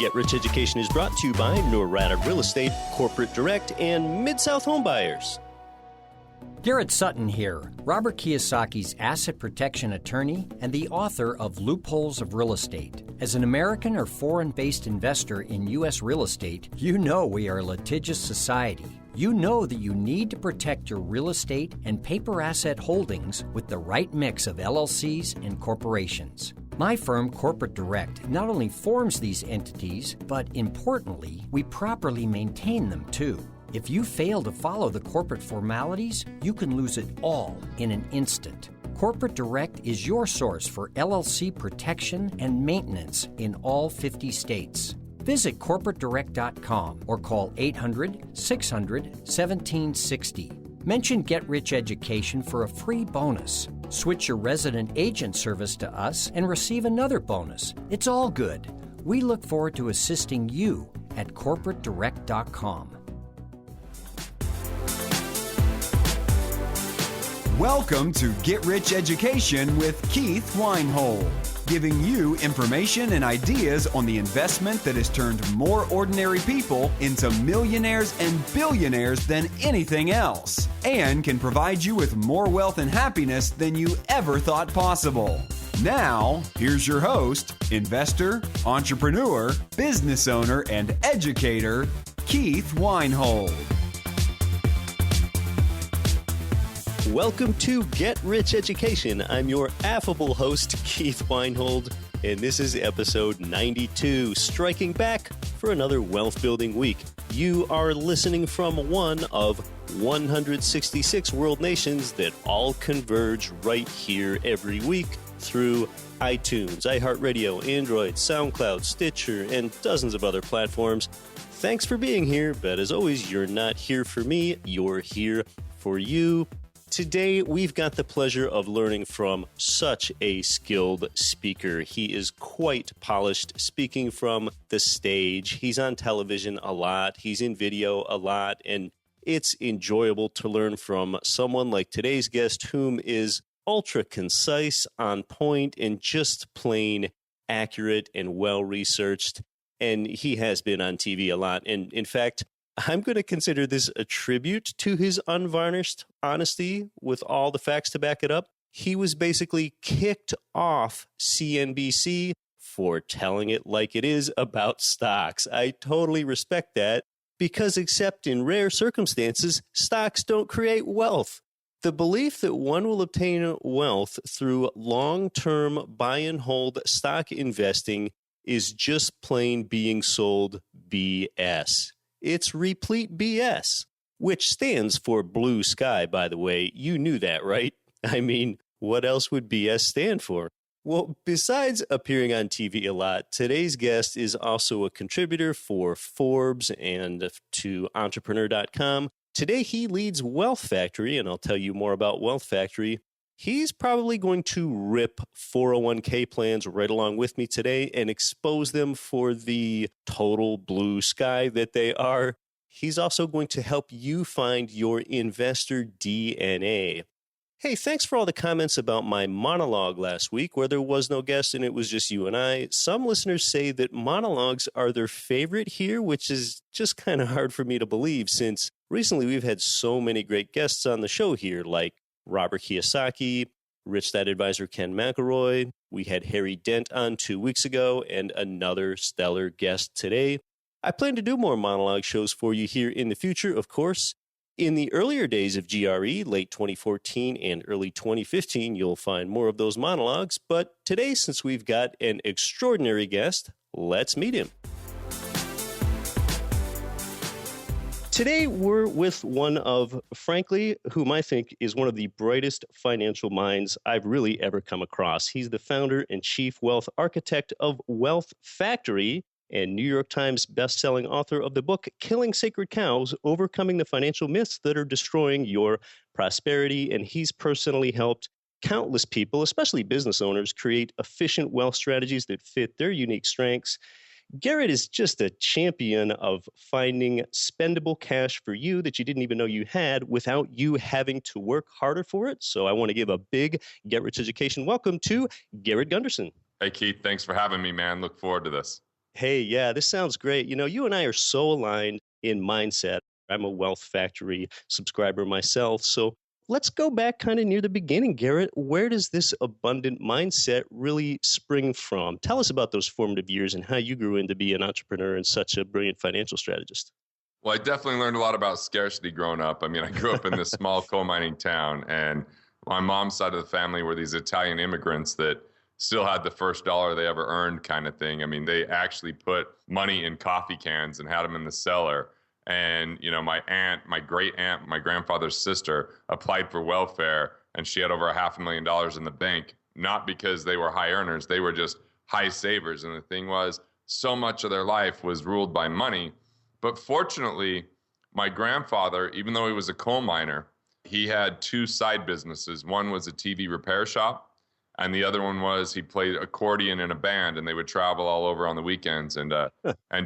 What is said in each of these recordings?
Get Rich Education is brought to you by Norada Real Estate, Corporate Direct, and Mid-South Home Buyers. Garrett Sutton here, Robert Kiyosaki's asset protection attorney and the author of Loopholes of Real Estate. As an American or foreign-based investor in U.S. real estate, you know we are a litigious society. You know that you need to protect your real estate and paper asset holdings with the right mix of LLCs and corporations. My firm, Corporate Direct, not only forms these entities, but importantly, we properly maintain them too. If you fail to follow the corporate formalities, you can lose it all in an instant. Corporate Direct is your source for LLC protection and maintenance in all 50 states. Visit corporatedirect.com or call 800-600-1760. Mention Get Rich Education for a free bonus. Switch your resident agent service to us and receive another bonus. It's all good. We look forward to assisting you at corporatedirect.com. Welcome to Get Rich Education with Keith Weinhold, giving you information and ideas on the investment that has turned more ordinary people into millionaires and billionaires than anything else, and can provide you with more wealth and happiness than you ever thought possible. Now, here's your host, investor, entrepreneur, business owner, and educator, Keith Weinhold. Welcome to Get Rich Education. I'm your affable host, Keith Weinhold, and this is episode 92, striking back for another wealth-building week. You are listening from one of 166 world nations that all converge right here every week through iTunes, iHeartRadio, Android, SoundCloud, Stitcher, and dozens of other platforms. Thanks for being here, but as always, you're not here for me, you're here for you. Today, we've got the pleasure of learning from such a skilled speaker. He is quite polished, speaking from the stage. He's on television a lot. He's in video a lot. And it's enjoyable to learn from someone like today's guest, whom is ultra concise, on point, and just plain accurate and well-researched. And he has been on TV a lot. And in fact, I'm going to consider this a tribute to his unvarnished honesty with all the facts to back it up. He was basically kicked off CNBC for telling it like it is about stocks. I totally respect that because except in rare circumstances, stocks don't create wealth. The belief that one will obtain wealth through long-term buy and hold stock investing is just plain being sold BS. It's replete BS, which stands for blue sky, by the way. You knew that, right? I mean, what else would BS stand for? Well, besides appearing on TV a lot, today's guest is also a contributor for Forbes and to Entrepreneur.com. Today, he leads Wealth Factory, and I'll tell you more about Wealth Factory. He's probably going to rip 401k plans right along with me today and expose them for the total blue sky that they are. He's also going to help you find your investor DNA. Hey, thanks for all the comments about my monologue last week where there was no guest and it was just you and I. Some listeners say that monologues are their favorite here, which is just kind of hard for me to believe since recently we've had so many great guests on the show here, like Robert Kiyosaki, Rich Dad Advisor Ken McElroy. We had Harry Dent on 2 weeks ago and another stellar guest today. I plan to do more monologue shows for you here in the future, of course. In the earlier days of GRE, late 2014 and early 2015, you'll find more of those monologues. But today, since we've got an extraordinary guest, let's meet him. Today, we're with one of, frankly, whom I think is one of the brightest financial minds I've really ever come across. He's the founder and chief wealth architect of Wealth Factory and New York Times bestselling author of the book, Killing Sacred Cows, Overcoming the Financial Myths That Are Destroying Your Prosperity. And he's personally helped countless people, especially business owners, create efficient wealth strategies that fit their unique strengths. Garrett is just a champion of finding spendable cash for you that you didn't even know you had without you having to work harder for it. So I want to give a big Get Rich Education welcome to Garrett Gunderson. Hey, Keith. Thanks for having me, man. Look forward to this. Hey, yeah, this sounds great. You and I are so aligned in mindset. I'm a Wealth Factory subscriber myself. So let's go back kind of near the beginning, Garrett. Where does this abundant mindset really spring from? Tell us about those formative years and how you grew into be an entrepreneur and such a brilliant financial strategist. Well, I definitely learned a lot about scarcity growing up. I mean, I grew up in this small coal mining town, and my mom's side of the family were these Italian immigrants that still had the first dollar they ever earned kind of thing. I mean, they actually put money in coffee cans and had them in the cellar. And, my aunt, my great aunt, my grandfather's sister applied for welfare, and she had over $500,000 in the bank, not because they were high earners, they were just high savers. And the thing was, so much of their life was ruled by money. But fortunately, my grandfather, even though he was a coal miner, he had two side businesses. One was a TV repair shop, and the other one was he played accordion in a band, and they would travel all over on the weekends and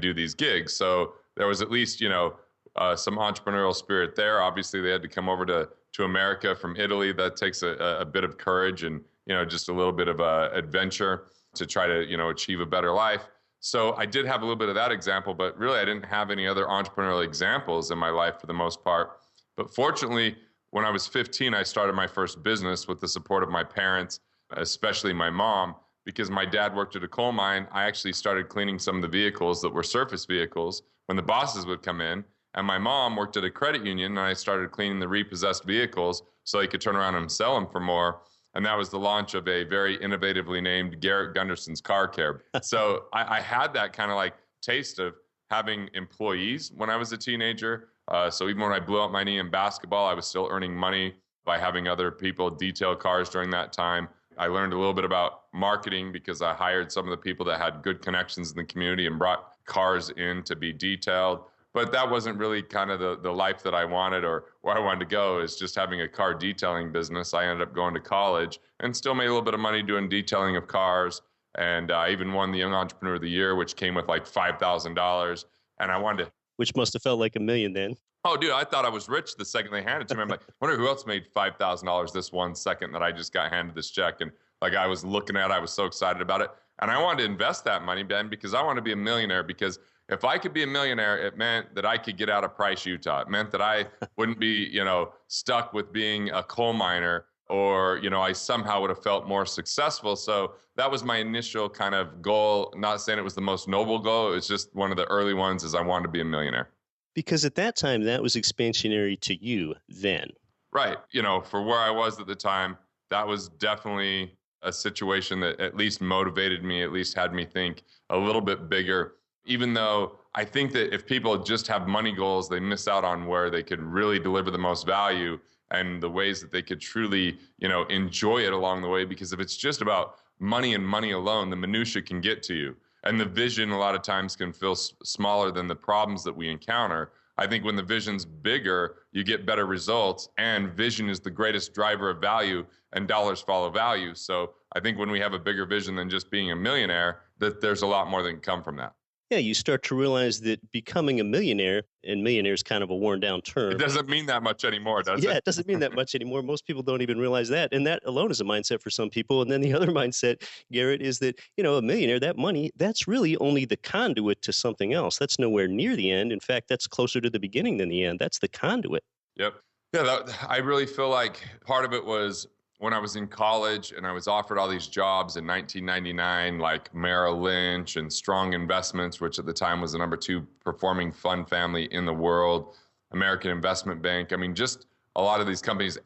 do these gigs. So there was at least, some entrepreneurial spirit there. Obviously, they had to come over to America from Italy. That takes a bit of courage and, just a little bit of adventure to try to, achieve a better life. So I did have a little bit of that example, but really I didn't have any other entrepreneurial examples in my life for the most part. But fortunately, when I was 15, I started my first business with the support of my parents, especially my mom, because my dad worked at a coal mine. I actually started cleaning some of the vehicles that were surface vehicles when the bosses would come in. And my mom worked at a credit union, and I started cleaning the repossessed vehicles so they could turn around and sell them for more. And that was the launch of a very innovatively named Garrett Gunderson's Car Care. So I had that kind of like taste of having employees when I was a teenager. So even when I blew out my knee in basketball, I was still earning money by having other people detail cars during that time. I learned a little bit about marketing because I hired some of the people that had good connections in the community and brought cars in to be detailed. But that wasn't really kind of the life that I wanted or where I wanted to go, is just having a car detailing business. I ended up going to college and still made a little bit of money doing detailing of cars. And I even won the Young Entrepreneur of the Year, which came with like $5,000. And I wanted to. Which must have felt like $1 million then. Oh, dude, I thought I was rich the second they handed it to me. I'm like, I wonder who else made $5,000 this 1 second that I just got handed this check. And like I was looking at it, I was so excited about it. And I wanted to invest that money, Ben, because I want to be a millionaire. Because if I could be a millionaire, it meant that I could get out of Price, Utah. It meant that I wouldn't be, stuck with being a coal miner, or, I somehow would have felt more successful. So that was my initial kind of goal. Not saying it was the most noble goal. It was just one of the early ones, is I wanted to be a millionaire. Because at that time, that was expansionary to you then. Right. For where I was at the time, that was definitely a situation that at least motivated me, at least had me think a little bit bigger. Even though I think that if people just have money goals, they miss out on where they could really deliver the most value and the ways that they could truly, enjoy it along the way. Because if it's just about money and money alone, the minutia can get to you. And the vision a lot of times can feel smaller than the problems that we encounter. I think when the vision's bigger, you get better results, and vision is the greatest driver of value, and dollars follow value. So I think when we have a bigger vision than just being a millionaire, that there's a lot more that can come from that. Yeah, you start to realize that becoming a millionaire, and millionaire is kind of a worn down term. It doesn't mean that much anymore, does it? Yeah, it doesn't mean that much anymore. Most people don't even realize that. And that alone is a mindset for some people. And then the other mindset, Garrett, is that, a millionaire, that money, that's really only the conduit to something else. That's nowhere near the end. In fact, that's closer to the beginning than the end. That's the conduit. Yep. Yeah, I really feel like part of it was when I was in college and I was offered all these jobs in 1999, like Merrill Lynch and Strong Investments, which at the time was the number 2 performing fund family in the world, American Investment Bank. I mean, just a lot of these companies,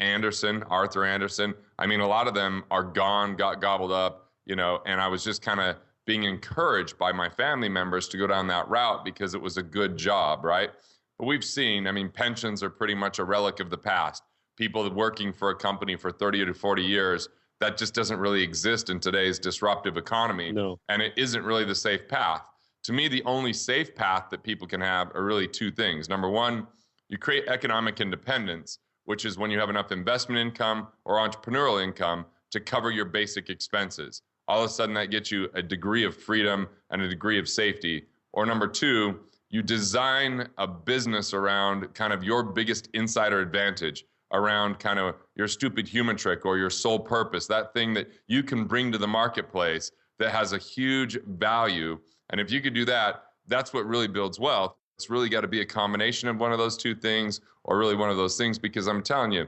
Arthur Anderson, I mean, a lot of them are gone, got gobbled up, and I was just kind of being encouraged by my family members to go down that route because it was a good job, right? But we've seen, pensions are pretty much a relic of the past. People working for a company for 30 to 40 years, that just doesn't really exist in today's disruptive economy. No. And it isn't really the safe path. To me, the only safe path that people can have are really 2 things. Number one, you create economic independence, which is when you have enough investment income or entrepreneurial income to cover your basic expenses. All of a sudden, that gets you a degree of freedom and a degree of safety. Or number 2, you design a business around kind of your biggest insider advantage, around kind of your stupid human trick or your sole purpose, that thing that you can bring to the marketplace that has a huge value. And if you could do that, that's what really builds wealth. It's really got to be a combination of one of those two things, or really one of those things, because I'm telling you,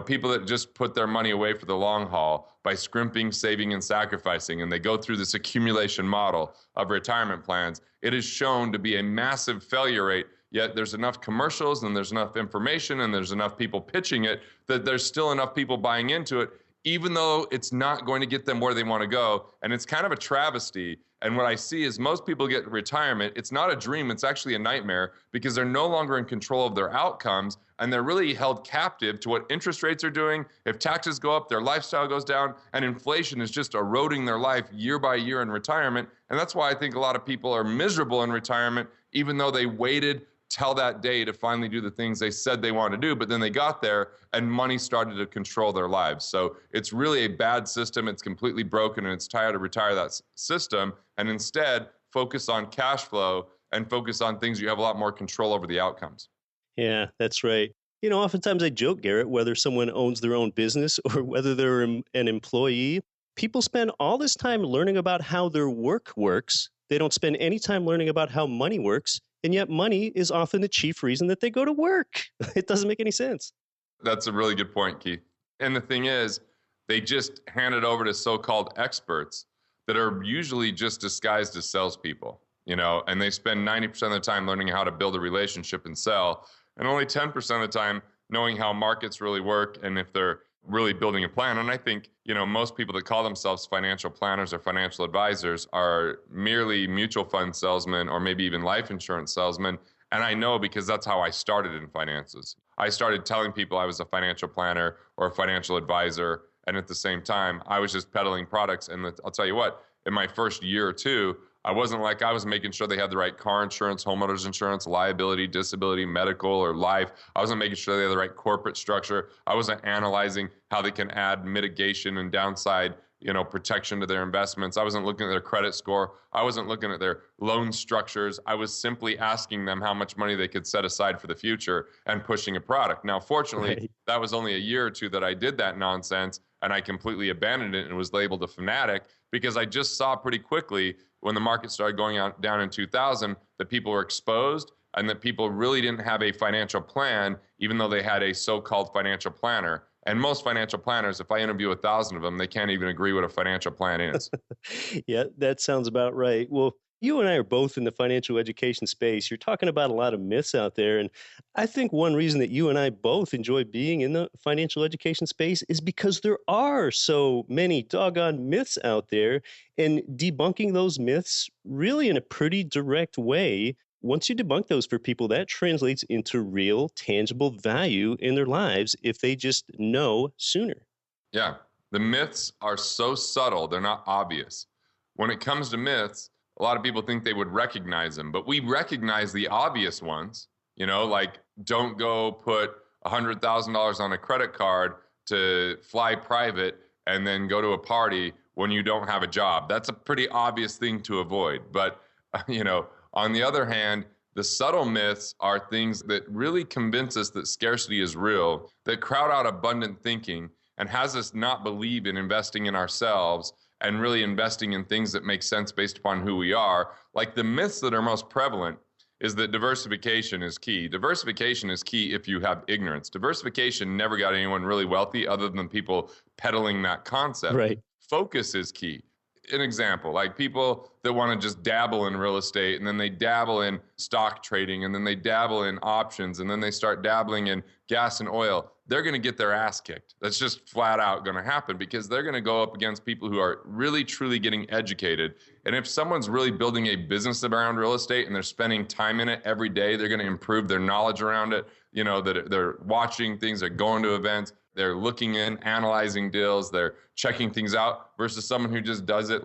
people that just put their money away for the long haul by scrimping, saving, and sacrificing, and they go through this accumulation model of retirement plans, it is shown to be a massive failure rate. Yet there's enough commercials and there's enough information and there's enough people pitching it that there's still enough people buying into it, even though it's not going to get them where they want to go. And it's kind of a travesty. And what I see is most people get retirement. It's not a dream. It's actually a nightmare, because they're no longer in control of their outcomes, and they're really held captive to what interest rates are doing. If taxes go up, their lifestyle goes down, and inflation is just eroding their life year by year in retirement. And that's why I think a lot of people are miserable in retirement, even though they waited till that day to finally do the things they said they wanted to do, but then they got there and money started to control their lives. So it's really a bad system. It's completely broken, and it's time to retire that system and instead focus on cash flow and focus on things you have a lot more control over the outcomes. Yeah, that's right. Oftentimes I joke, Garrett, whether someone owns their own business or whether they're an employee, people spend all this time learning about how their work works. They don't spend any time learning about how money works. And yet money is often the chief reason that they go to work. It doesn't make any sense. That's a really good point, Keith. And the thing is, they just hand it over to so-called experts that are usually just disguised as salespeople, and they spend 90% of the time learning how to build a relationship and sell, and only 10% of the time knowing how markets really work and if they're really building a plan. And I think, most people that call themselves financial planners or financial advisors are merely mutual fund salesmen or maybe even life insurance salesmen. And I know, because that's how I started in finances. I started telling people I was a financial planner or a financial advisor. And at the same time, I was just peddling products. And I'll tell you what, in my first year or two, I wasn't like I was making sure they had the right car insurance, homeowners insurance, liability, disability, medical, or life. I wasn't making sure they had the right corporate structure. I wasn't analyzing how they can add mitigation and downside, protection to their investments. I wasn't looking at their credit score. I wasn't looking at their loan structures. I was simply asking them how much money they could set aside for the future and pushing a product. Now, fortunately, That was only a year or two that I did that nonsense, and I completely abandoned it and was labeled a fanatic, because I just saw pretty quickly when the market started going down in 2000 that people were exposed and that people really didn't have a financial plan, even though they had a so-called financial planner. And most financial planners, if I interview 1,000 of them, they can't even agree what a financial plan is. Yeah, that sounds about right. Well, you and I are both in the financial education space. You're talking about a lot of myths out there. And I think one reason that you and I both enjoy being in the financial education space is because there are so many doggone myths out there. And debunking those myths really in a pretty direct way, once you debunk those for people, that translates into real, tangible value in their lives if they just know sooner. Yeah, the myths are so subtle, they're not obvious. When it comes to myths, a lot of people think they would recognize them, but we recognize the obvious ones, like don't go put $100,000 on a credit card to fly private and then go to a party when you don't have a job. That's a pretty obvious thing to avoid. But, on the other hand, the subtle myths are things that really convince us that scarcity is real, that crowd out abundant thinking and has us not believe in investing in ourselves and really investing in things that make sense based upon who we are. Like the myths that are most prevalent is that diversification is key. Diversification is key if you have ignorance. Diversification never got anyone really wealthy other than people peddling that concept. Right. Focus is key. An example, like people that want to just dabble in real estate and then they dabble in stock trading and then they dabble in options and then they start dabbling in gas and oil, they're going to get their ass kicked. That's just flat out going to happen because they're going to go up against people who are really, truly getting educated. And if someone's really building a business around real estate and they're spending time in it every day, they're going to improve their knowledge around it. That they're watching things, they're going to events, they're looking in, analyzing deals, they're checking things out versus someone who just does it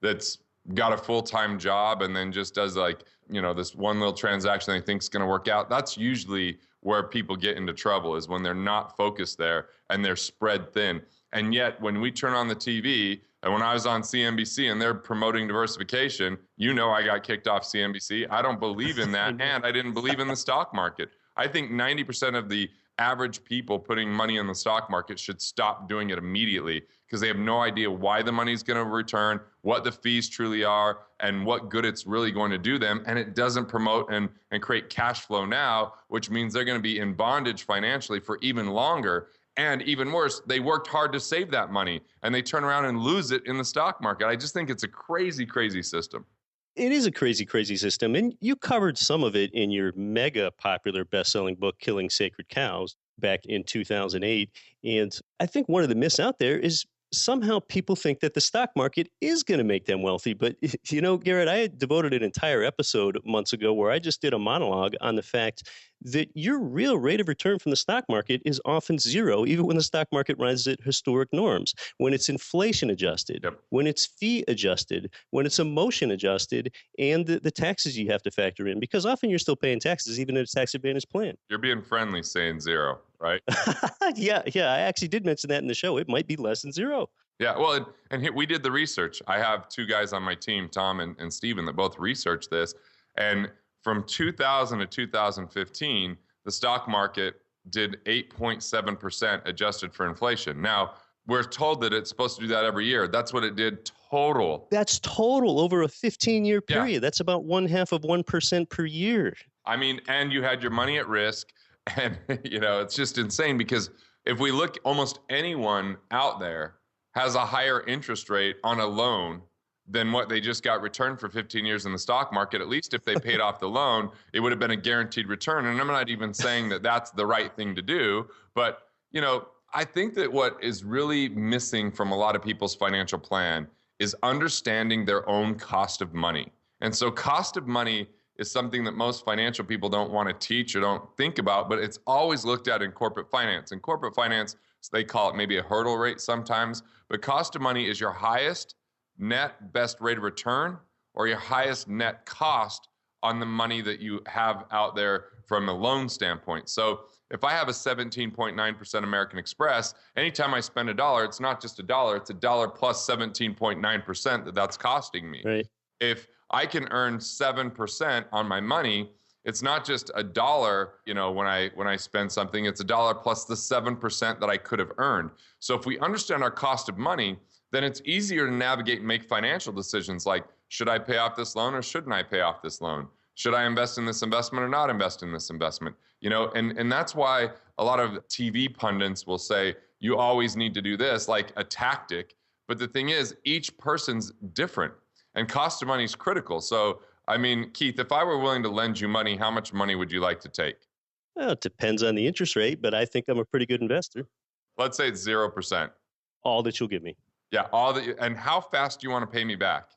that's got a full-time job and then just does this one little transaction they think is going to work out. That's usually where people get into trouble, is when they're not focused there and they're spread thin. And yet when we turn on the TV, and when I was on CNBC and they're promoting diversification, I got kicked off CNBC. I don't believe in that, and I didn't believe in the stock market. I think 90% of the average people putting money in the stock market should stop doing it immediately because they have no idea why the money's going to return, what the fees truly are, and what good it's really going to do them. And it doesn't promote and create cash flow now, which means they're going to be in bondage financially for even longer. And even worse, they worked hard to save that money and they turn around and lose it in the stock market. I just think it's a crazy, crazy system. It is a crazy, crazy system. And you covered some of it in your mega popular best-selling book, Killing Sacred Cows, back in 2008. And I think one of the myths out there is somehow people think that the stock market is going to make them wealthy. But, you know, Garrett, I had devoted an entire episode months ago where I just did a monologue on the fact that your real rate of return from the stock market is often zero, even when the stock market rises at historic norms, when it's inflation adjusted, Yep. when it's fee adjusted, when it's emotion adjusted, and the taxes you have to factor in, because often you're still paying taxes, even in a tax advantage plan. You're being friendly saying zero, right? Yeah, I actually did mention that in the show. It might be less than zero. Yeah, well, and here, we did the research. I have two guys on my team, Tom and Steven, that both researched this. And from 2000 to 2015, the stock market did 8.7% adjusted for inflation. Now, we're told that it's supposed to do that every year. That's what it did total. That's total over a 15-year period. Yeah. That's about 0.5% per year. I mean, and you had your money at risk. And, you know, it's just insane because if we look, almost anyone out there has a higher interest rate on a loan than what they just got returned for 15 years in the stock market. At least if they paid off the loan, it would have been a guaranteed return. And I'm not even saying that that's the right thing to do. But, you know, I think that what is really missing from a lot of people's financial plan is understanding their own cost of money. And so cost of money is something that most financial people don't want to teach or don't think about, but it's always looked at in corporate finance. In corporate finance, they call it maybe a hurdle rate sometimes, but cost of money is your highest net best rate of return or your highest net cost on the money that you have out there from a loan standpoint. So if I have a 17.9% American Express, anytime I spend $1, it's not just $1, it's $1 plus 17.9% that's costing me. Right. If I can earn 7% on my money, it's not just $1, you know, when I spend something, it's $1 plus the 7% that I could have earned. So if we understand our cost of money, then it's easier to navigate and make financial decisions like, should I pay off this loan or shouldn't I pay off this loan? Should I invest in this investment or not invest in this investment? You know, and that's why a lot of TV pundits will say, you always need to do this, like a tactic. But the thing is, each person's different and cost of money is critical. So, I mean, Keith, if I were willing to lend you money, how much money would you like to take? Well, it depends on the interest rate, but I think I'm a pretty good investor. Let's say it's 0%. All that you'll give me. Yeah, and how fast do you want to pay me back?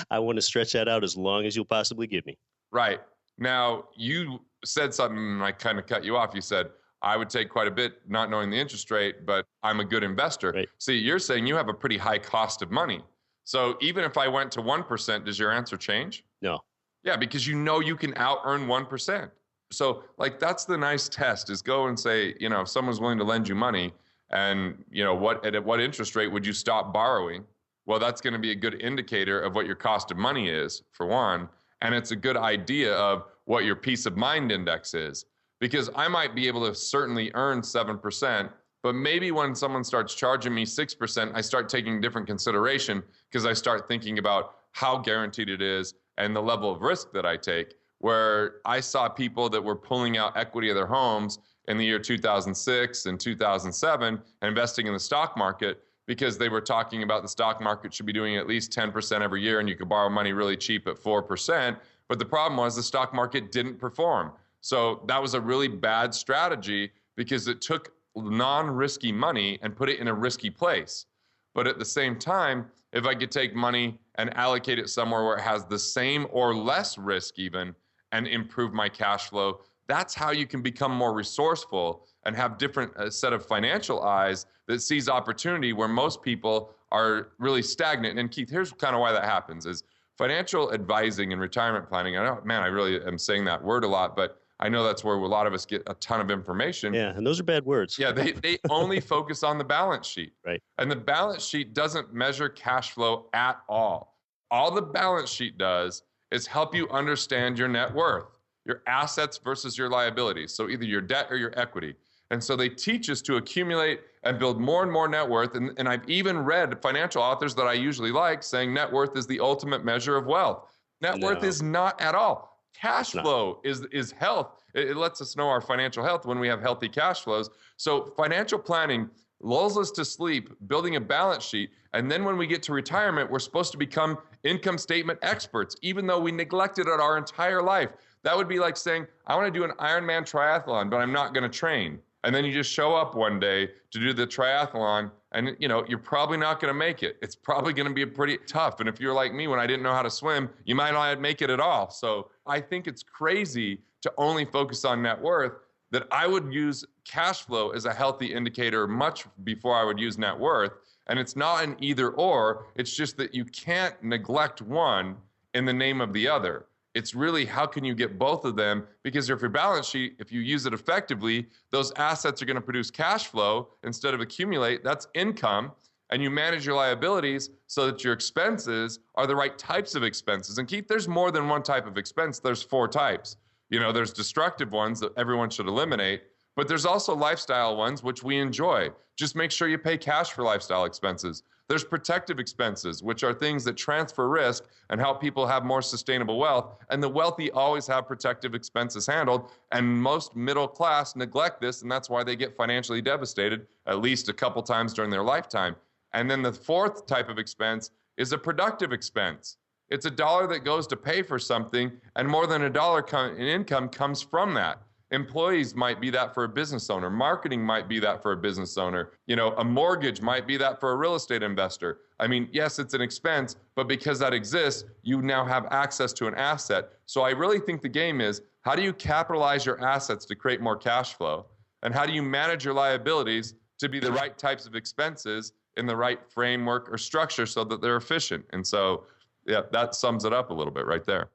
I want to stretch that out as long as you'll possibly give me. Right. Now, you said something and I kind of cut you off. You said, I would take quite a bit not knowing the interest rate, but I'm a good investor. Right. See, you're saying you have a pretty high cost of money. So even if I went to 1%, does your answer change? No. Yeah, because you know you can out-earn 1%. So like that's the nice test is go and say, you know, if someone's willing to lend you money and, you know, at what interest rate would you stop borrowing? Well, that's going to be a good indicator of what your cost of money is, for one. And it's a good idea of what your peace of mind index is. Because I might be able to certainly earn 7%, but maybe when someone starts charging me 6%, I start taking different consideration because I start thinking about how guaranteed it is and the level of risk that I take. Where I saw people that were pulling out equity of their homes in the year 2006 and 2007 and investing in the stock market because they were talking about the stock market should be doing at least 10% every year and you could borrow money really cheap at 4%. But the problem was the stock market didn't perform. So that was a really bad strategy because it took non-risky money and put it in a risky place. But at the same time, if I could take money and allocate it somewhere where it has the same or less risk even and improve my cash flow, that's how you can become more resourceful and have different set of financial eyes that sees opportunity where most people are really stagnant. And Keith, here's kind of why that happens is financial advising and retirement planning. I know, man, I really am saying that word a lot, but I know that's where a lot of us get a ton of information. Yeah, and those are bad words. Yeah, they only focus on the balance sheet. Right. And the balance sheet doesn't measure cash flow at all. All the balance sheet does is help you understand your net worth, your assets versus your liabilities. So either your debt or your equity. And so they teach us to accumulate and build more and more net worth. And I've even read financial authors that I usually like saying net worth is the ultimate measure of wealth. Net worth is not at all. Cash flow is health. It lets us know our financial health when we have healthy cash flows. So financial planning lulls us to sleep, building a balance sheet. And then when we get to retirement, we're supposed to become income statement experts, even though we neglected it our entire life. That would be like saying, I want to do an Ironman triathlon, but I'm not going to train. And then you just show up one day to do the triathlon and, you're probably not going to make it. It's probably going to be pretty tough. And if you're like me, when I didn't know how to swim, you might not make it at all. So I think it's crazy to only focus on net worth, that I would use cash flow as a healthy indicator much before I would use net worth. And it's not an either or. It's just that you can't neglect one in the name of the other. It's really how can you get both of them? Because if your balance sheet, if you use it effectively, those assets are going to produce cash flow instead of accumulate. That's income. And you manage your liabilities so that your expenses are the right types of expenses. And Keith, there's more than one type of expense. There's 4 types. There's destructive ones that everyone should eliminate, but there's also lifestyle ones, which we enjoy. Just make sure you pay cash for lifestyle expenses. There's protective expenses, which are things that transfer risk and help people have more sustainable wealth. And the wealthy always have protective expenses handled. And most middle class neglect this, and that's why they get financially devastated at least a couple times during their lifetime. And then the 4th type of expense is a productive expense. It's $1 that goes to pay for something, and more than $1 in income comes from that. Employees might be that for a business owner. Marketing might be that for a business owner. A mortgage might be that for a real estate investor. I mean, yes, it's an expense, but because that exists, you now have access to an asset. So I really think the game is, how do you capitalize your assets to create more cash flow? And how do you manage your liabilities to be the right types of expenses in the right framework or structure so that they're efficient? And so, yeah, that sums it up a little bit right there.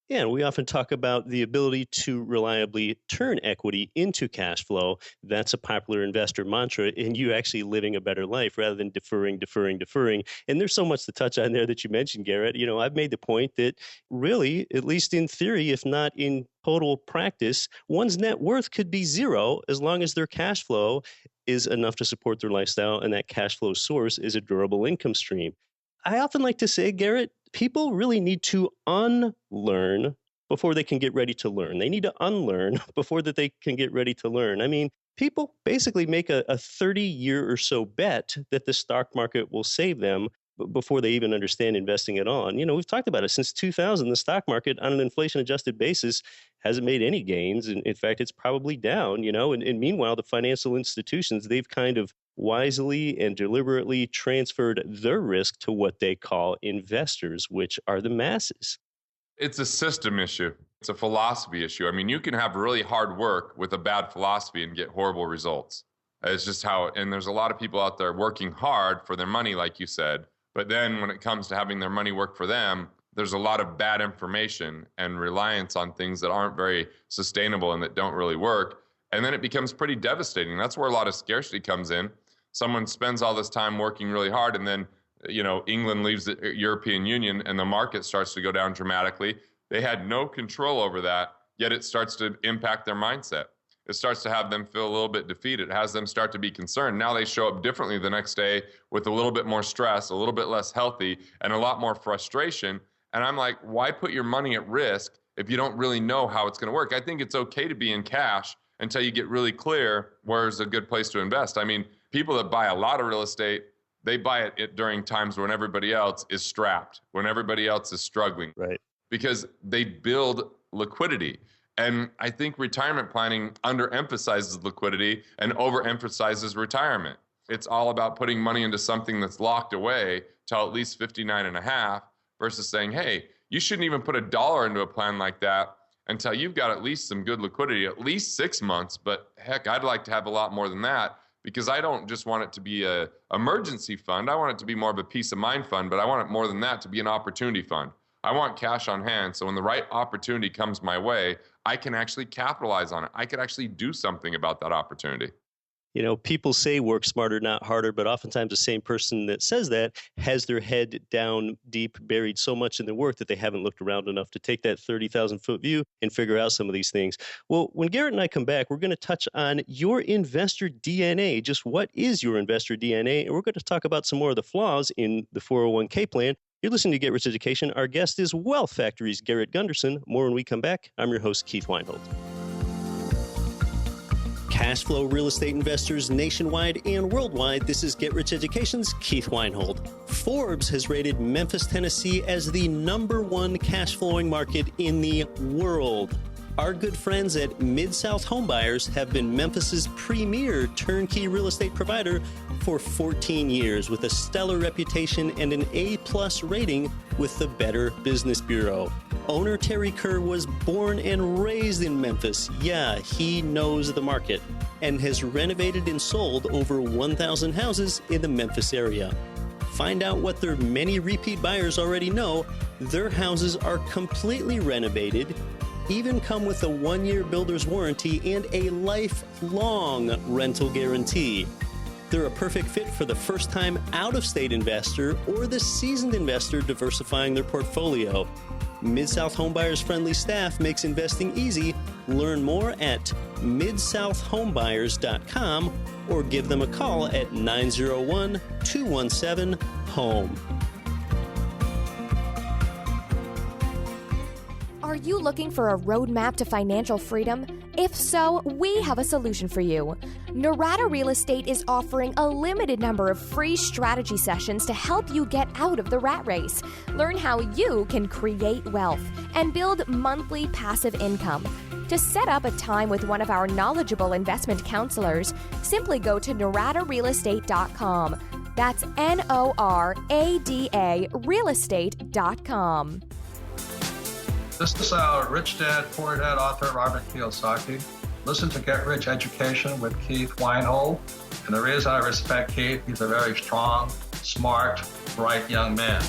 Yeah, and we often talk about the ability to reliably turn equity into cash flow. That's a popular investor mantra, and you actually living a better life rather than deferring. And there's so much to touch on there that you mentioned, Garrett. I've made the point that really, at least in theory, if not in total practice, one's net worth could be zero as long as their cash flow is enough to support their lifestyle, and that cash flow source is a durable income stream. I often like to say, Garrett, people really need to unlearn before they can get ready to learn. They need to unlearn before that they can get ready to learn. I mean, people basically make a 30-year or so bet that the stock market will save them before they even understand investing at all. And, we've talked about it. Since 2000, the stock market on an inflation-adjusted basis hasn't made any gains. And in fact, it's probably down, and meanwhile, the financial institutions, they've kind of wisely and deliberately transferred their risk to what they call investors, which are the masses. It's a system issue. It's a philosophy issue. I mean, you can have really hard work with a bad philosophy and get horrible results. It's just and there's a lot of people out there working hard for their money, like you said. But then when it comes to having their money work for them, there's a lot of bad information and reliance on things that aren't very sustainable and that don't really work. And then it becomes pretty devastating. That's where a lot of scarcity comes in. Someone spends all this time working really hard, and then, England leaves the European Union and the market starts to go down dramatically. They had no control over that, yet it starts to impact their mindset. It starts to have them feel a little bit defeated. It has them start to be concerned. Now they show up differently the next day with a little bit more stress, a little bit less healthy, and a lot more frustration. And I'm like, why put your money at risk if you don't really know how it's going to work? I think it's okay to be in cash until you get really clear where's a good place to invest. I mean, people that buy a lot of real estate, they buy it during times when everybody else is strapped, when everybody else is struggling. Right. Because they build liquidity. And I think retirement planning underemphasizes liquidity and overemphasizes retirement. It's all about putting money into something that's locked away till at least 59 and a half versus saying, hey, you shouldn't even put $1 into a plan like that until you've got at least some good liquidity, at least 6 months. But heck, I'd like to have a lot more than that, because I don't just want it to be an emergency fund. I want it to be more of a peace of mind fund, but I want it more than that to be an opportunity fund. I want cash on hand, so when the right opportunity comes my way, I can actually capitalize on it. I can actually do something about that opportunity. You know, people say work smarter, not harder, but oftentimes the same person that says that has their head down deep, buried so much in their work that they haven't looked around enough to take that 30,000-foot view and figure out some of these things. Well, when Garrett and I come back, we're going to touch on your investor DNA. Just what is your investor DNA? And we're going to talk about some more of the flaws in the 401k plan. You're listening to Get Rich Education. Our guest is Wealth Factory's Garrett Gunderson. More when we come back. I'm your host, Keith Weinhold. Cash flow real estate investors nationwide and worldwide, this is Get Rich Education's Keith Weinhold. Forbes has rated Memphis, Tennessee as the #1 cash flowing market in the world. Our good friends at Mid-South Homebuyers have been Memphis's premier turnkey real estate provider for 14 years with a stellar reputation and an A+ rating with the Better Business Bureau. Owner Terry Kerr was born and raised in Memphis. Yeah, he knows the market and has renovated and sold over 1,000 houses in the Memphis area. Find out what their many repeat buyers already know. Their houses are completely renovated, even come with a 1-year builder's warranty and a lifelong rental guarantee. They're a perfect fit for the first-time out-of-state investor or the seasoned investor diversifying their portfolio. Mid-South Homebuyers' friendly staff makes investing easy. Learn more at midsouthhomebuyers.com or give them a call at 901-217-HOME. Are you looking for a roadmap to financial freedom? If so, we have a solution for you. Norada Real Estate is offering a limited number of free strategy sessions to help you get out of the rat race. Learn how you can create wealth and build monthly passive income. To set up a time with one of our knowledgeable investment counselors, simply go to noradarealestate.com. That's NORADA realestate.com. This is Rich Dad, Poor Dad author Robert Kiyosaki. Listen to Get Rich Education with Keith Weinhold. And the reason I respect Keith, he's a very strong, smart, bright young man.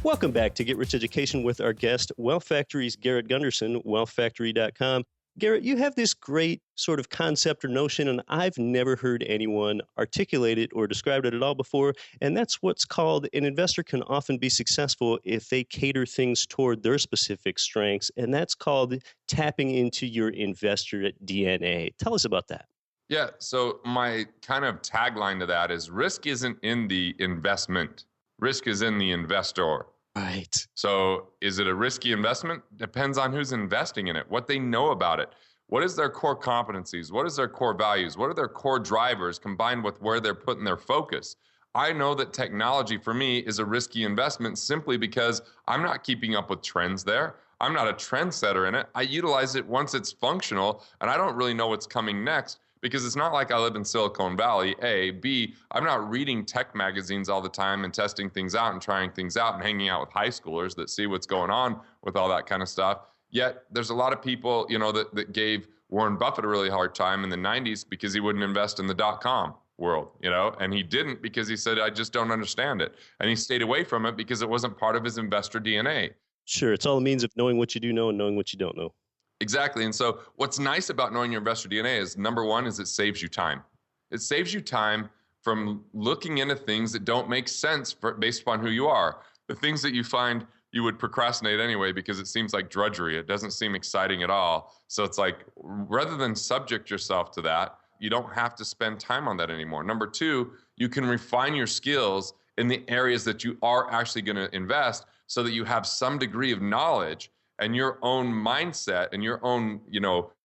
Welcome back to Get Rich Education with our guest, Wealth Factory's Garrett Gunderson, wealthfactory.com. Garrett, you have this great sort of concept or notion, and I've never heard anyone articulate it or describe it at all before, and that's what's called an investor can often be successful if they cater things toward their specific strengths, and that's called tapping into your investor DNA. Tell us about that. Yeah, so my kind of tagline to that is risk isn't in the investment. Risk is in the investor. Right. So is it a risky investment? Depends on who's investing in it, what they know about it. What is their core competencies? What is their core values? What are their core drivers combined with where they're putting their focus? I know that technology for me is a risky investment simply because I'm not keeping up with trends there. I'm not a trendsetter in it. I utilize it once it's functional, and I don't really know what's coming next. Because it's not like I live in Silicon Valley, A. B, I'm not reading tech magazines all the time and testing things out and trying things out and hanging out with high schoolers that see what's going on with all that kind of stuff. Yet there's a lot of people, that gave Warren Buffett a really hard time in the 90s because he wouldn't invest in the .com world, and he didn't because he said, I just don't understand it. And he stayed away from it because it wasn't part of his investor DNA. Sure. It's all a means of knowing what you do know and knowing what you don't know. Exactly. And so what's nice about knowing your investor DNA is, number one, is it saves you time. It saves you time from looking into things that don't make sense based upon who you are. The things that you find you would procrastinate anyway because it seems like drudgery. It doesn't seem exciting at all. So it's like, rather than subject yourself to that, you don't have to spend time on that anymore. Number two, you can refine your skills in the areas that you are actually going to invest so that you have some degree of knowledge. And your own mindset and your own,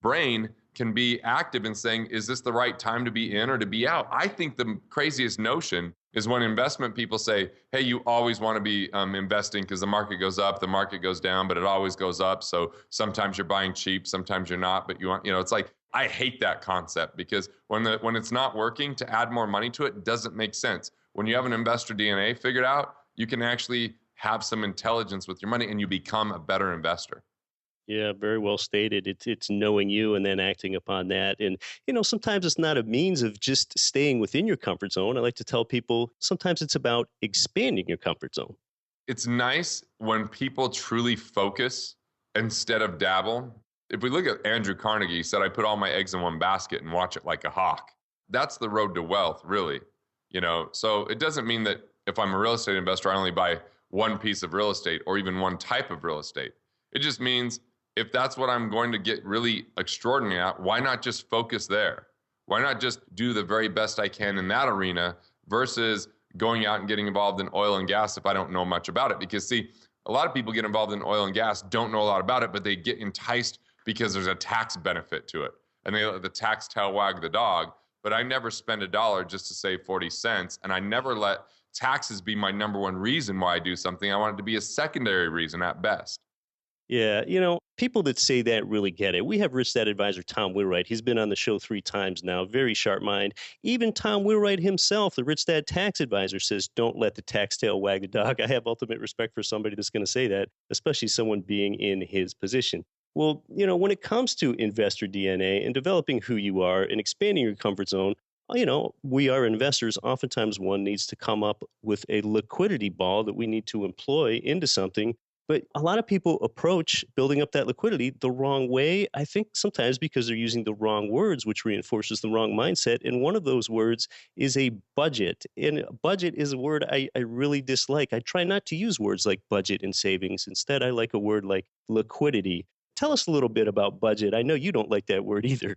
brain can be active in saying, is this the right time to be in or to be out? I think the craziest notion is when investment people say, hey, you always want to be investing because the market goes up, the market goes down, but it always goes up. So sometimes you're buying cheap, sometimes you're not, but you want, it's like, I hate that concept because when it's not working, to add more money to it doesn't make sense. When you have an investor DNA figured out, you can actually have some intelligence with your money and you become a better investor. Yeah, very well stated. It's knowing you and then acting upon that. And, sometimes it's not a means of just staying within your comfort zone. I like to tell people sometimes it's about expanding your comfort zone. It's nice when people truly focus instead of dabble. If we look at Andrew Carnegie, he said, I put all my eggs in one basket and watch it like a hawk. That's the road to wealth, really. So it doesn't mean that if I'm a real estate investor, I only buy one piece of real estate or even one type of real estate. It just means if that's what I'm going to get really extraordinary at, why not just focus there? Why not just do the very best I can in that arena versus going out and getting involved in oil and gas if I don't know much about it? Because see, a lot of people get involved in oil and gas, don't know a lot about it, but they get enticed because there's a tax benefit to it. And they let the tax tail wag the dog. But I never spend $1 just to save 40 cents. And I never let taxes be my number one reason why I do something. I want it to be a secondary reason at best. Yeah, people that say that really get it. We have Rich Dad advisor Tom Wheelwright. He's been on the show 3 times now, very sharp mind. Even Tom Wheelwright himself, the Rich Dad tax advisor, says, don't let the tax tail wag the dog. I have ultimate respect for somebody that's going to say that, especially someone being in his position. Well, when it comes to investor DNA and developing who you are and expanding your comfort zone, we are investors. Oftentimes one needs to come up with a liquidity ball that we need to employ into something. But a lot of people approach building up that liquidity the wrong way, I think sometimes because they're using the wrong words, which reinforces the wrong mindset. And one of those words is a budget. And budget is a word I really dislike. I try not to use words like budget and savings. Instead, I like a word like liquidity. Tell us a little bit about budget. I know you don't like that word either.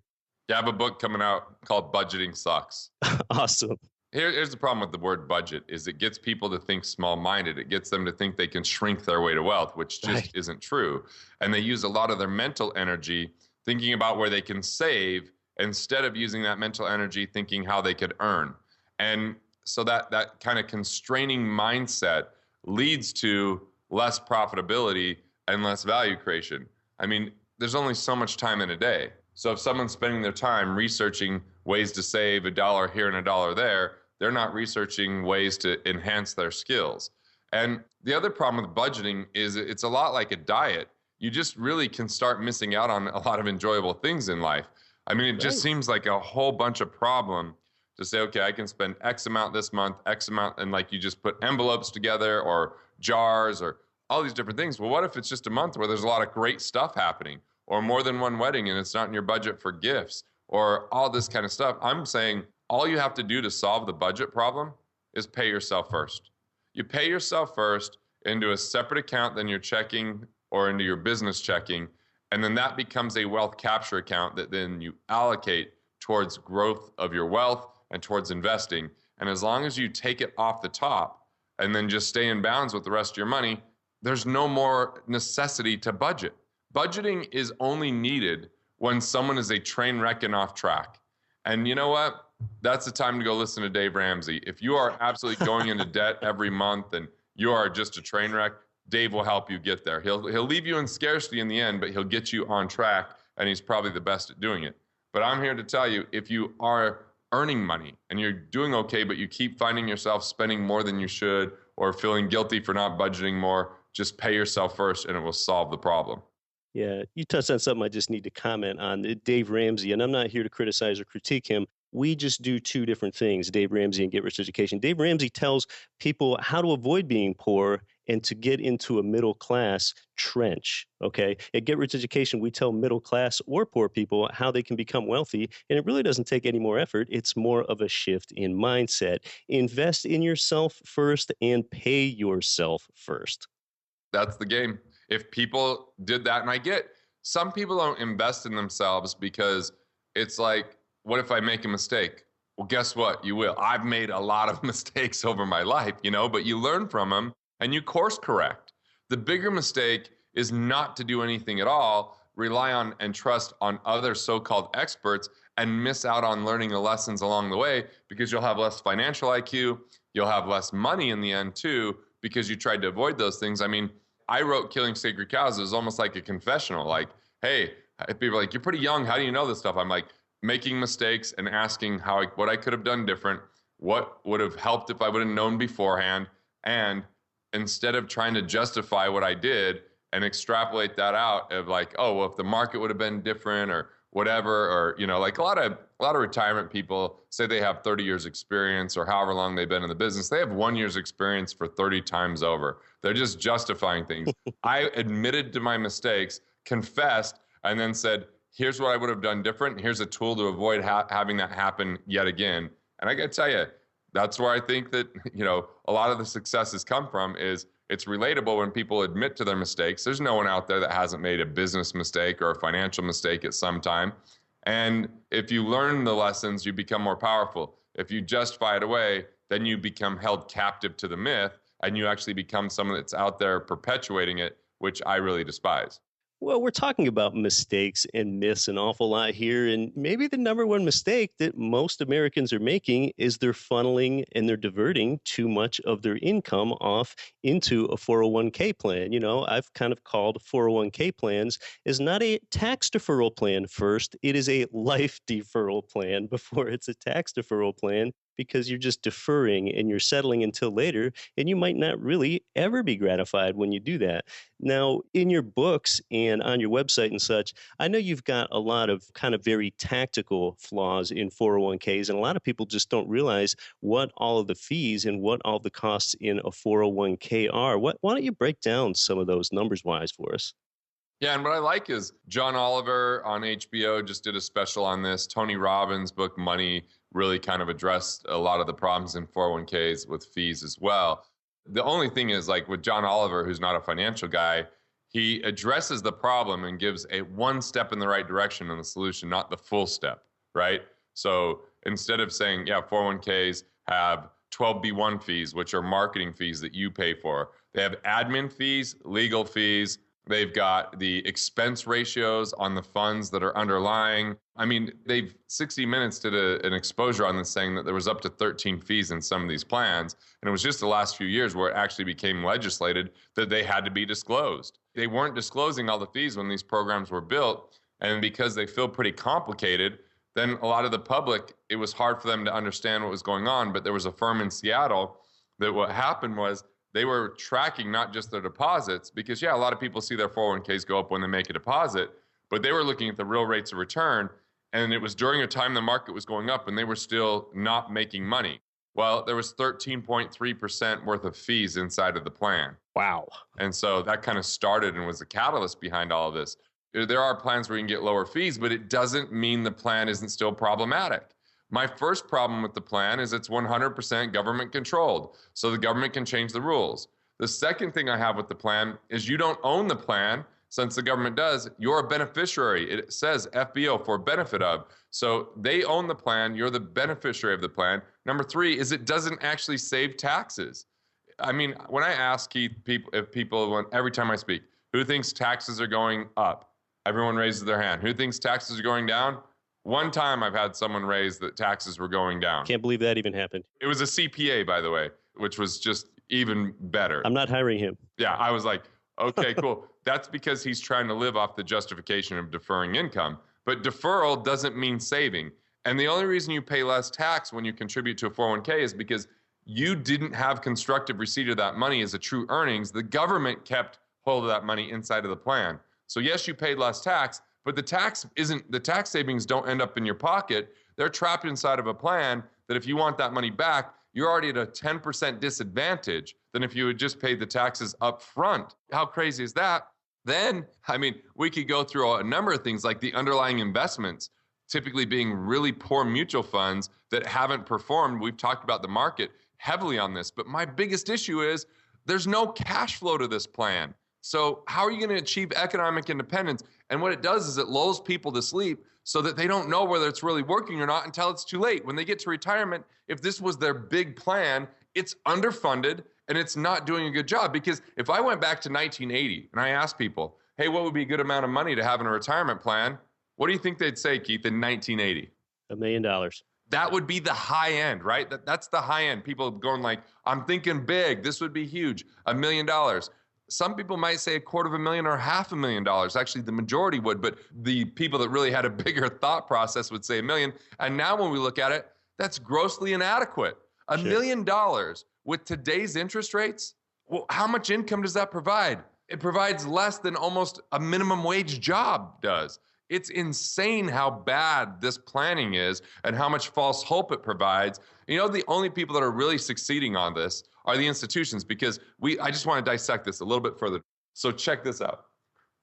Yeah, I have a book coming out called Budgeting Sucks. Awesome. Here's the problem with the word budget is it gets people to think small-minded. It gets them to think they can shrink their way to wealth, which just isn't true. And they use a lot of their mental energy thinking about where they can save instead of using that mental energy thinking how they could earn. And so that kind of constraining mindset leads to less profitability and less value creation. I mean, there's only so much time in a day. So if someone's spending their time researching ways to save $1 here and $1 there, they're not researching ways to enhance their skills. And the other problem with budgeting is it's a lot like a diet. You just really can start missing out on a lot of enjoyable things in life. I mean, it just seems like a whole bunch of problem to say, okay, I can spend X amount this month, X amount, and like you just put envelopes together or jars or all these different things. Well, what if it's just a month where there's a lot of great stuff happening, or more than one wedding and it's not in your budget for gifts, or all this kind of stuff? I'm saying all you have to do to solve the budget problem is pay yourself first. You pay yourself first into a separate account than your checking or into your business checking, and then that becomes a wealth capture account that then you allocate towards growth of your wealth and towards investing. And as long as you take it off the top and then just stay in bounds with the rest of your money, there's no more necessity to budget. Budgeting is only needed when someone is a train wreck and off track. And you know what? That's the time to go listen to Dave Ramsey. If you are absolutely going into debt every month and you are just a train wreck, Dave will help you get there. He'll leave you in scarcity in the end, but he'll get you on track, and he's probably the best at doing it. But I'm here to tell you, if you are earning money and you're doing okay, but you keep finding yourself spending more than you should or feeling guilty for not budgeting more, just pay yourself first and it will solve the problem. Yeah, you touched on something I just need to comment on. Dave Ramsey, and I'm not here to criticize or critique him. We just do 2 different things, Dave Ramsey and Get Rich Education. Dave Ramsey tells people how to avoid being poor and to get into a middle class trench, okay? At Get Rich Education, we tell middle class or poor people how they can become wealthy, and it really doesn't take any more effort. It's more of a shift in mindset. Invest in yourself first and pay yourself first. That's the game. If people did that, and I get some people don't invest in themselves because it's like, what if I make a mistake? Well, guess what? You will. I've made a lot of mistakes over my life, but you learn from them and you course correct. The bigger mistake is not to do anything at all, rely on and trust on other so-called experts and miss out on learning the lessons along the way because you'll have less financial IQ. You'll have less money in the end too because you tried to avoid those things. I mean, I wrote Killing Sacred Cows. It was almost like a confessional. Like, hey, people are like, you're pretty young. How do you know this stuff? I'm like, making mistakes and asking what I could have done different, what would have helped if I would have known beforehand. And instead of trying to justify what I did and extrapolate that out of like, oh, well, if the market would have been different or whatever, or, like a lot of retirement people say they have 30 years experience or however long they've been in the business. They have 1 year's experience for 30 times over. They're just justifying things. I admitted to my mistakes, confessed, and then said, here's what I would have done different. Here's a tool to avoid having that happen yet again. And I got to tell you, that's where I think that, a lot of the successes come from is it's relatable when people admit to their mistakes. There's no one out there that hasn't made a business mistake or a financial mistake at some time. And if you learn the lessons, you become more powerful. If you justify it away, then you become held captive to the myth and you actually become someone that's out there perpetuating it, which I really despise. Well, we're talking about mistakes and myths an awful lot here, and maybe the number one mistake that most Americans are making is they're funneling and they're diverting too much of their income off into a 401k plan. I've kind of called 401k plans is not a tax deferral plan first. It is a life deferral plan before it's a tax deferral plan, because you're just deferring and you're settling until later, and you might not really ever be gratified when you do that. Now, in your books and on your website and such, I know you've got a lot of kind of very tactical flaws in 401ks, and a lot of people just don't realize what all of the fees and what all the costs in a 401k are. Why don't you break down some of those numbers-wise for us? Yeah, and what I like is John Oliver on HBO just did a special on this. Tony Robbins' book, Money, really kind of addressed a lot of the problems in 401ks with fees as well. The only thing is, like with John Oliver, who's not a financial guy, he addresses the problem and gives a one step in the right direction in the solution, not the full step, right? So instead of saying, 401ks have 12B1 fees, which are marketing fees that you pay for. They have admin fees, legal fees. They've got the expense ratios on the funds that are underlying. I mean, 60 Minutes did an exposure on this saying that there was up to 13 fees in some of these plans. And it was just the last few years where it actually became legislated that they had to be disclosed. They weren't disclosing all the fees when these programs were built. And because they feel pretty complicated, then a lot of the public, it was hard for them to understand what was going on. But there was a firm in Seattle that what happened was they were tracking not just their deposits, because, a lot of people see their 401ks go up when they make a deposit, but they were looking at the real rates of return. And it was during a time the market was going up and they were still not making money. Well, there was 13.3% worth of fees inside of the plan. Wow. And so that kind of started and was the catalyst behind all of this. There are plans where you can get lower fees, but it doesn't mean the plan isn't still problematic. My first problem with the plan is it's 100% government controlled, so the government can change the rules. The second thing I have with the plan is you don't own the plan. Since the government does, you're a beneficiary. It says FBO, for benefit of. So they own the plan. You're the beneficiary of the plan. Number three is it doesn't actually save taxes. I mean, when I ask Keith, every time I speak, who thinks taxes are going up? Everyone raises their hand. Who thinks taxes are going down? One time I've had someone raise that taxes were going down. Can't believe that even happened. It was a CPA, by the way, which was just even better. I'm not hiring him. Yeah, I was like, okay, cool. That's because he's trying to live off the justification of deferring income. But deferral doesn't mean saving. And the only reason you pay less tax when you contribute to a 401k is because you didn't have constructive receipt of that money as a true earnings. The government kept hold of that money inside of the plan. So yes, you paid less tax, but the tax savings don't end up in your pocket. They're trapped inside of a plan that if you want that money back, you're already at a 10% disadvantage than if you had just paid the taxes up front. How crazy is that? Then, I mean, we could go through a number of things like the underlying investments, typically being really poor mutual funds that haven't performed. We've talked about the market heavily on this, but my biggest issue is there's no cash flow to this plan. So how are you going to achieve economic independence? And what it does is it lulls people to sleep so that they don't know whether it's really working or not until it's too late. When they get to retirement, if this was their big plan, it's underfunded and it's not doing a good job. Because if I went back to 1980 and I asked people, hey, what would be a good amount of money to have in a retirement plan? What do you think they'd say, Keith, in 1980? $1 million. That would be the high end, right? That's the high end. People going like, I'm thinking big. This would be huge. $1 million. Some people might say $250,000 or $500,000. Actually, the majority would, but the people that really had a bigger thought process would say $1 million. And now when we look at it, that's grossly inadequate. $1 million with today's interest rates, well, how much income does that provide? It provides less than almost a minimum wage job does. It's insane how bad this planning is and how much false hope it provides. You know, the only people that are really succeeding on this are the institutions, because I just want to dissect this a little bit further. So check this out.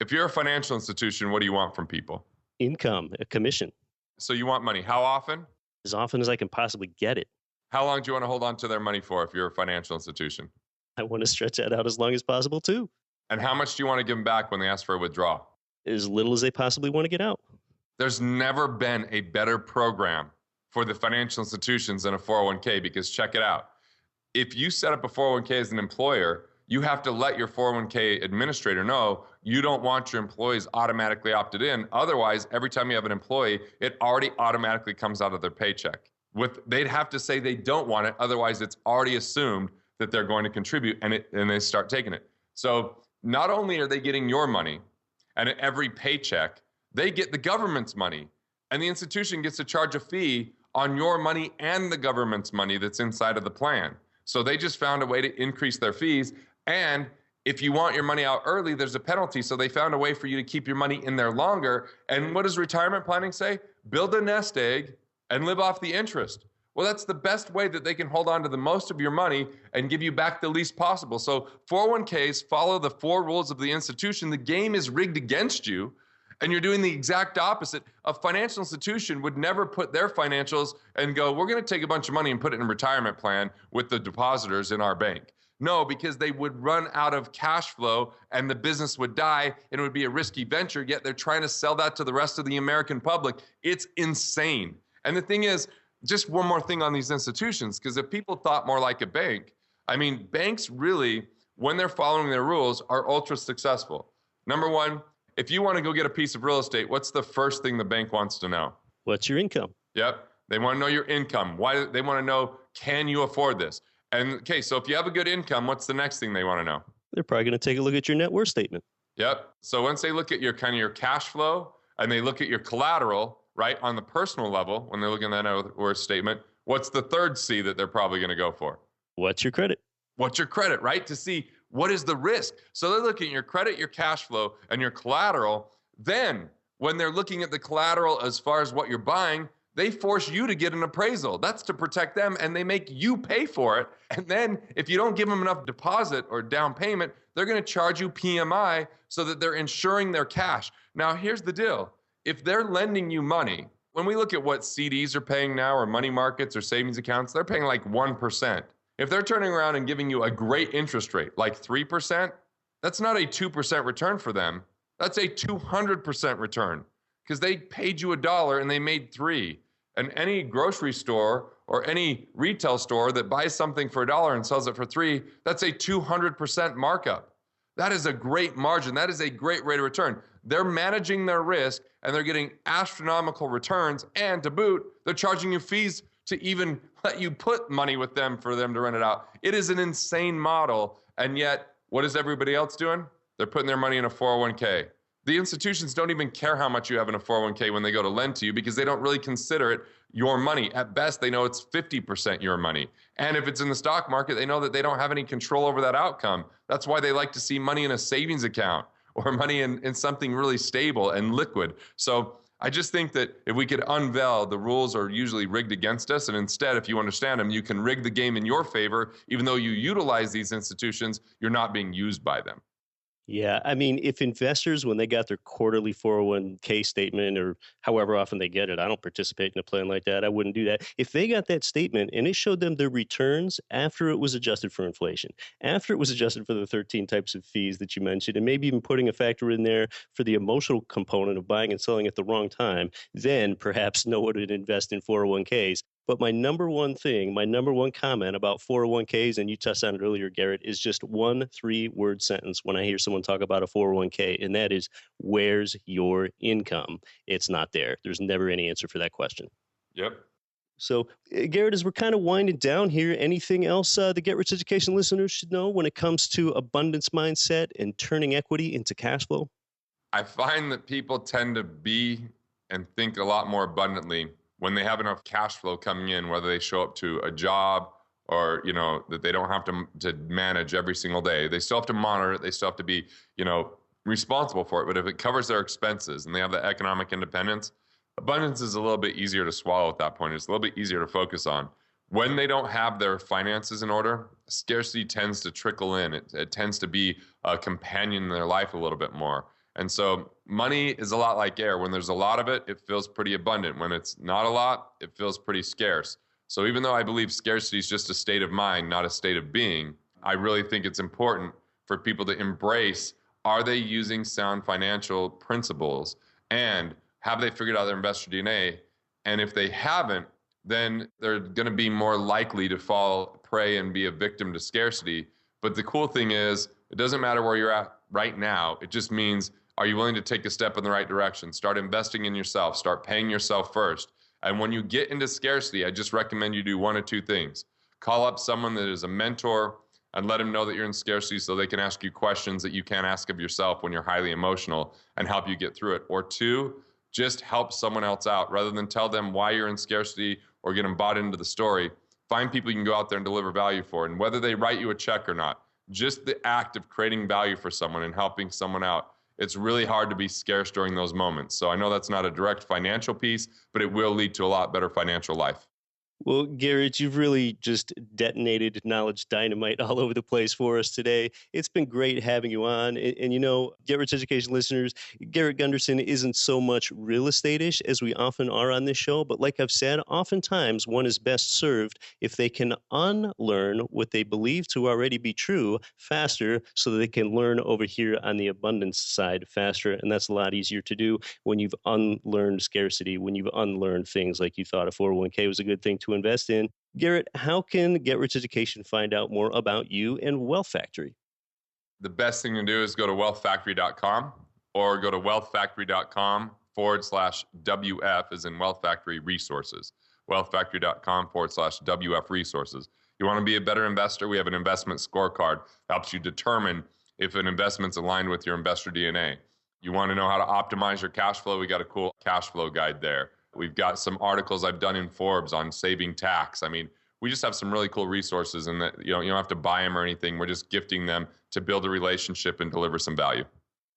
If you're a financial institution, what do you want from people? Income, a commission, So you want money. How often? as often as I can possibly get it. How long do you want to hold on to their money for if you're a financial institution? I want to stretch that out as long as possible, too. And how much do you want to give them back when they ask for a withdrawal? As little as they possibly want to get out. There's never been a better program for the financial institutions than a 401k, because check it out. If you set up a 401k as an employer, you have to let your 401k administrator know you don't want your employees automatically opted in. Otherwise, every time you have an employee, it already automatically comes out of their paycheck. They'd have to say they don't want it. Otherwise, it's already assumed that they're going to contribute, and they start taking it. So not only are they getting your money, and at every paycheck, they get the government's money. And the institution gets to charge a fee on your money and the government's money that's inside of the plan. So they just found a way to increase their fees. And if you want your money out early, there's a penalty. So they found a way for you to keep your money in there longer. And what does retirement planning say? Build a nest egg and live off the interest. Well, that's the best way that they can hold on to the most of your money and give you back the least possible. So 401ks follow the 4 rules of the institution. The game is rigged against you, and you're doing the exact opposite. A financial institution would never put their financials and go, we're going to take a bunch of money and put it in a retirement plan with the depositors in our bank. No, because they would run out of cash flow and the business would die and it would be a risky venture, yet they're trying to sell that to the rest of the American public. It's insane. And the thing is, just one more thing on these institutions, because if people thought more like a bank, I mean, banks really, when they're following their rules, are ultra successful. Number one, if you want to go get a piece of real estate, what's the first thing the bank wants to know? What's your income? Yep. They want to know your income. Why? They want to know, can you afford this? And okay, so if you have a good income, what's the next thing they want to know? They're probably going to take a look at your net worth statement. Yep. So once they look at your kind of your cash flow and they look at your collateral, right, on the personal level, when they're looking at that net worth statement, what's the third C that they're probably going to go for? What's your credit? What's your credit, right? To see what is the risk. So they're looking at your credit, your cash flow, and your collateral. Then when they're looking at the collateral as far as what you're buying, they force you to get an appraisal. That's to protect them, and they make you pay for it. And then if you don't give them enough deposit or down payment, they're going to charge you PMI so that they're insuring their cash. Now, here's the deal. If they're lending you money, when we look at what CDs are paying now, or money markets or savings accounts, they're paying like 1%. If they're turning around and giving you a great interest rate, like 3%, that's not a 2% return for them. That's a 200% return, because they paid you $1 and they made $3. And any grocery store or any retail store that buys something for $1 and sells it for $3, that's a 200% markup. That is a great margin. That is a great rate of return. They're managing their risk and they're getting astronomical returns. And to boot, they're charging you fees to even let you put money with them for them to rent it out. It is an insane model. And yet, what is everybody else doing? They're putting their money in a 401k. The institutions don't even care how much you have in a 401k when they go to lend to you, because they don't really consider it your money. At best, they know it's 50% your money. And if it's in the stock market, they know that they don't have any control over that outcome. That's why they like to see money in a savings account or money in something really stable and liquid. So I just think that if we could unveil, the rules are usually rigged against us. And instead, if you understand them, you can rig the game in your favor. Even though you utilize these institutions, you're not being used by them. Yeah, I mean, if investors, when they got their quarterly 401k statement or however often they get it, I don't participate in a plan like that. I wouldn't do that. If they got that statement and it showed them their returns after it was adjusted for inflation, after it was adjusted for the 13 types of fees that you mentioned, and maybe even putting a factor in there for the emotional component of buying and selling at the wrong time, then perhaps no one would invest in 401ks. But my number one comment about 401ks, and you touched on it earlier, Garrett, is just one 3-word sentence when I hear someone talk about a 401k, and that is, where's your income? It's not there. There's never any answer for that question. Yep. So, Garrett, as we're kind of winding down here, anything else the Get Rich Education listeners should know when it comes to abundance mindset and turning equity into cash flow? I find that people tend to be and think a lot more abundantly when they have enough cash flow coming in, whether they show up to a job or, that they don't have to manage every single day. They still have to monitor it. They still have to be, responsible for it. But if it covers their expenses and they have the economic independence, abundance is a little bit easier to swallow at that point. It's a little bit easier to focus on. When they don't have their finances in order, scarcity tends to trickle in. It tends to be a companion in their life a little bit more. And so money is a lot like air. When there's a lot of it, it feels pretty abundant. When it's not a lot, it feels pretty scarce. So even though I believe scarcity is just a state of mind, not a state of being, I really think it's important for people to embrace, are they using sound financial principles? And have they figured out their investor DNA? And if they haven't, then they're going to be more likely to fall prey and be a victim to scarcity. But the cool thing is, it doesn't matter where you're at right now. It just means, are you willing to take a step in the right direction? Start investing in yourself. Start paying yourself first. And when you get into scarcity, I just recommend you do one of two things. Call up someone that is a mentor and let them know that you're in scarcity so they can ask you questions that you can't ask of yourself when you're highly emotional and help you get through it. Or two, just help someone else out. Rather than tell them why you're in scarcity or get them bought into the story, find people you can go out there and deliver value for. And whether they write you a check or not, just the act of creating value for someone and helping someone out, it's really hard to be scarce during those moments. So I know that's not a direct financial piece, but it will lead to a lot better financial life. Well, Garrett, you've really just detonated knowledge dynamite all over the place for us today. It's been great having you on. And you know, Get Rich Education listeners, Garrett Gunderson isn't so much real estate-ish as we often are on this show. But like I've said, oftentimes one is best served if they can unlearn what they believe to already be true faster so that they can learn over here on the abundance side faster. And that's a lot easier to do when you've unlearned scarcity, when you've unlearned things like you thought a 401k was a good thing to invest in. Garrett, how can Get Rich Education find out more about you and Wealth Factory? The best thing to do is go to wealthfactory.com or go to wealthfactory.com/WF, as in Wealth Factory Resources. Wealthfactory.com/WF Resources. You want to be a better investor? We have an investment scorecard that helps you determine if an investment's aligned with your investor DNA. You want to know how to optimize your cash flow? We got a cool cash flow guide there. We've got some articles I've done in Forbes on saving tax. I mean, we just have some really cool resources, and that you don't have to buy them or anything. We're just gifting them to build a relationship and deliver some value.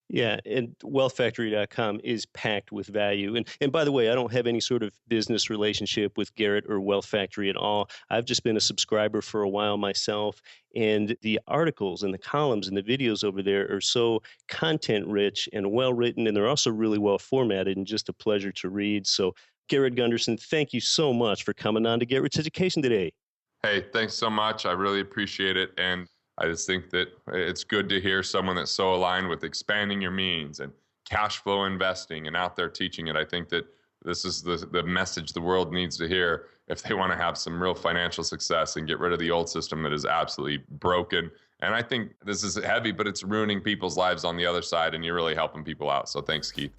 Yeah, and wealthfactory.com is packed with value. And by the way, I don't have any sort of business relationship with Garrett or Wealth Factory at all. I've just been a subscriber for a while myself, and the articles and the columns and the videos over there are so content rich and well written, and they're also really well formatted and just a pleasure to read. So Garrett Gunderson, thank you so much for coming on to Get Rich Education today. Hey, thanks so much. I really appreciate it. And I just think that it's good to hear someone that's so aligned with expanding your means and cash flow investing and out there teaching it. I think that this is the message the world needs to hear if they want to have some real financial success and get rid of the old system that is absolutely broken. And I think this is heavy, but it's ruining people's lives on the other side, and you're really helping people out. So thanks, Keith.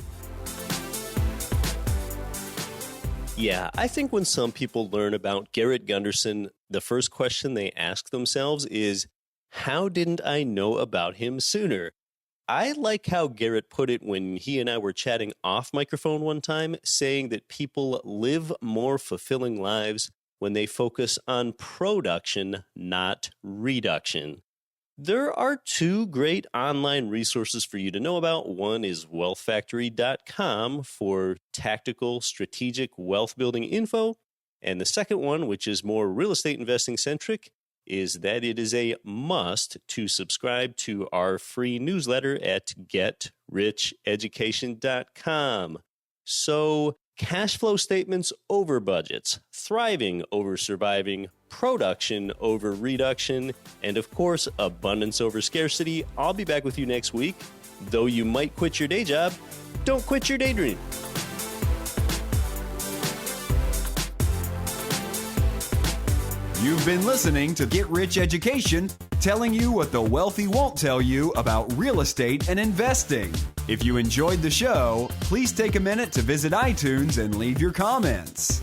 Yeah, I think when some people learn about Garrett Gunderson, the first question they ask themselves is, how didn't I know about him sooner? I like how Garrett put it when he and I were chatting off microphone one time, saying that people live more fulfilling lives when they focus on production, not reduction. There are two great online resources for you to know about. One is wealthfactory.com for tactical, strategic wealth building info. And the second one, which is more real estate investing centric, is that it is a must to subscribe to our free newsletter at getricheducation.com. So, cash flow statements over budgets, thriving over surviving, production over reduction, and of course, abundance over scarcity. I'll be back with you next week. Though you might quit your day job, don't quit your daydream. You've been listening to Get Rich Education, telling you what the wealthy won't tell you about real estate and investing. If you enjoyed the show, please take a minute to visit iTunes and leave your comments.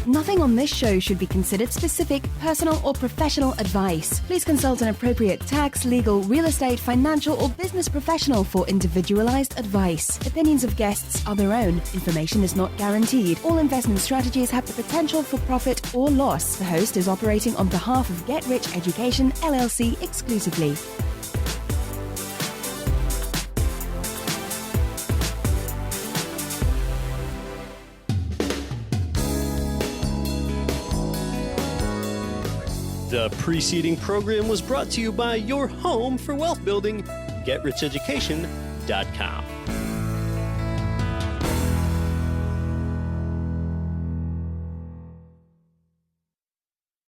Nothing on this show should be considered specific, personal, or professional advice. Please consult an appropriate tax, legal, real estate, financial, or business professional for individualized advice. Opinions of guests are their own. Information is not guaranteed. All investment strategies have the potential for profit or loss. The host is operating on behalf of Get Rich Education, LLC exclusively. The preceding program was brought to you by your home for wealth building, GetRichEducation.com.